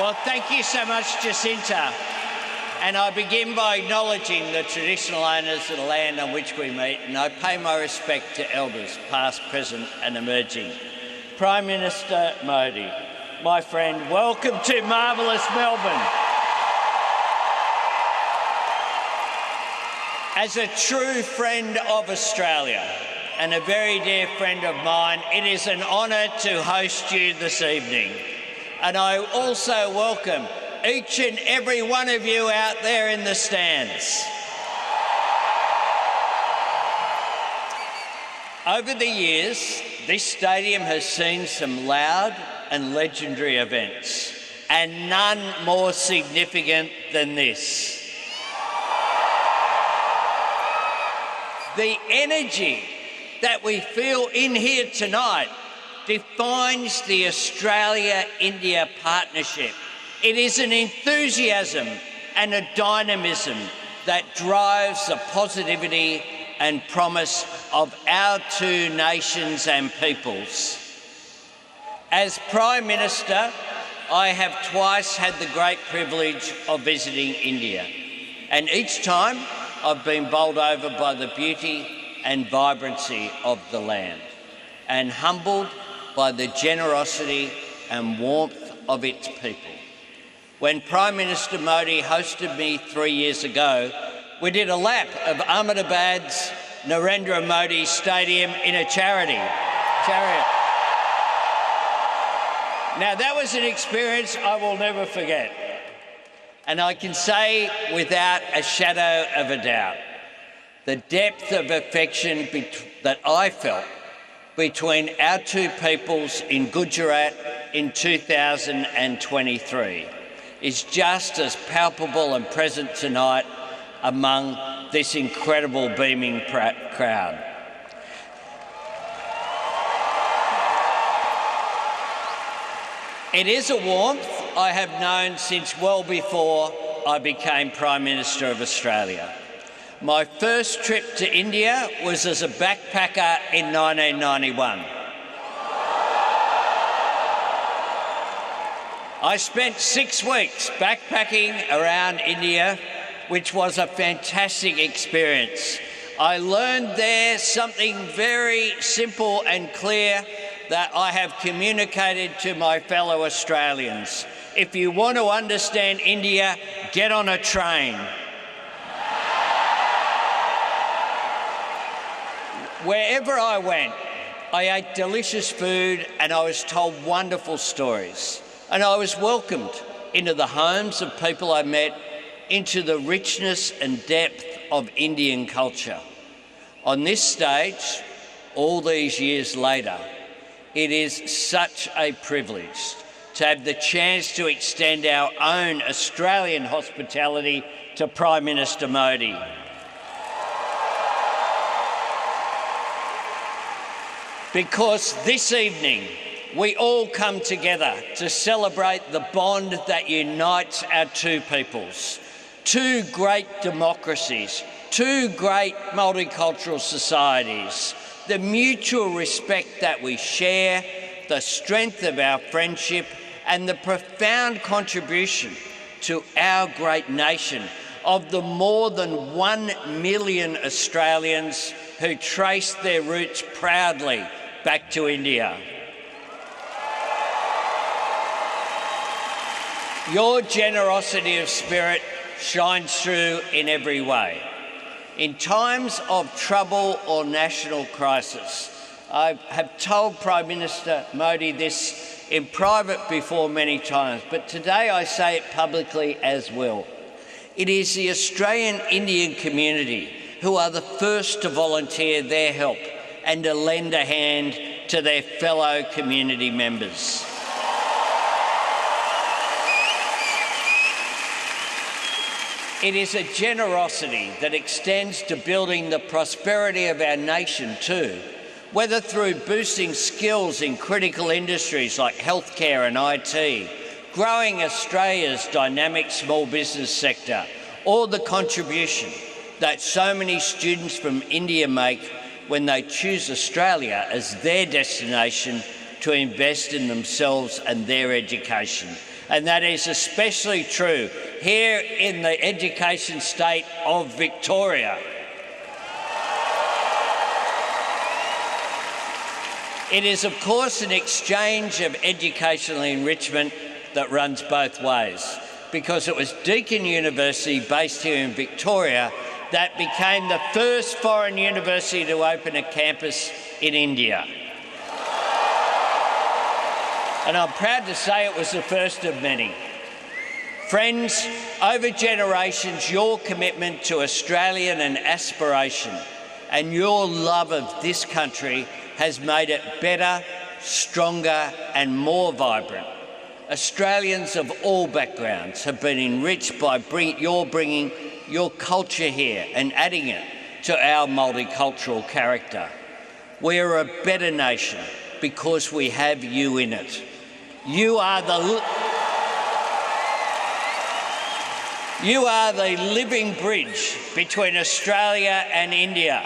Well, thank you so much, Jacinta. And I begin by acknowledging the traditional owners of the land on which we meet, and I pay my respect to elders, past, present and emerging. Prime Minister Modi, my friend, welcome to marvellous Melbourne. As a true friend of Australia and a very dear friend of mine, it is an honour to host you this evening. And I also welcome each and every one of you out there in the stands. Over the years, this stadium has seen some loud and legendary events, and none more significant than this. The energy that we feel in here tonight defines the Australia-India partnership. It is an enthusiasm and a dynamism that drives the positivity and promise of our two nations and peoples. As Prime Minister, I have twice had the great privilege of visiting India, and each time I've been bowled over by the beauty and vibrancy of the land, and humbled by the generosity and warmth of its people. When Prime Minister Modi hosted me 3 years ago, we did a lap of Ahmedabad's Narendra Modi Stadium in a chariot. Now, that was an experience I will never forget. And I can say without a shadow of a doubt, the depth of affection that I felt between our two peoples in Gujarat in 2023 is just as palpable and present tonight among this incredible beaming crowd. It is a warmth I have known since well before I became Prime Minister of Australia. My first trip to India was as a backpacker in 1991. I spent 6 weeks backpacking around India, which was a fantastic experience. I learned there something very simple and clear that I have communicated to my fellow Australians. If you want to understand India, get on a train. Wherever I went, I ate delicious food and I was told wonderful stories. And I was welcomed into the homes of people I met, into the richness and depth of Indian culture. On this stage, all these years later, it is such a privilege to have the chance to extend our own Australian hospitality to Prime Minister Modi. Because this evening, we all come together to celebrate the bond that unites our two peoples, two great democracies, two great multicultural societies, the mutual respect that we share, the strength of our friendship, and the profound contribution to our great nation of the more than 1 million Australians who trace their roots proudly back to India. Your generosity of spirit shines through in every way. In times of trouble or national crisis, I have told Prime Minister Modi this in private before many times, but today I say it publicly as well. It is the Australian Indian community who are the first to volunteer their help and to lend a hand to their fellow community members. It is a generosity that extends to building the prosperity of our nation too, whether through boosting skills in critical industries like healthcare and IT, growing Australia's dynamic small business sector, or the contribution that so many students from India make when they choose Australia as their destination to invest in themselves and their education. and that is especially true here in the education state of Victoria. It is, of course, an exchange of educational enrichment that runs both ways, because it was Deakin University, based here in Victoria, that became the first foreign university to open a campus in India. And I'm proud to say it was the first of many. Friends, over generations, your commitment to Australian and aspiration and your love of this country has made it better, stronger and more vibrant. Australians of all backgrounds have been enriched by bringing your culture here and adding it to our multicultural character. We are a better nation because we have you in it. You are the living bridge between Australia and India.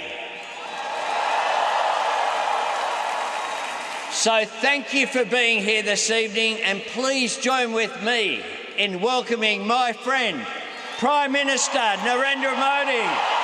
So thank you for being here this evening, and please join with me in welcoming my friend, Prime Minister Narendra Modi.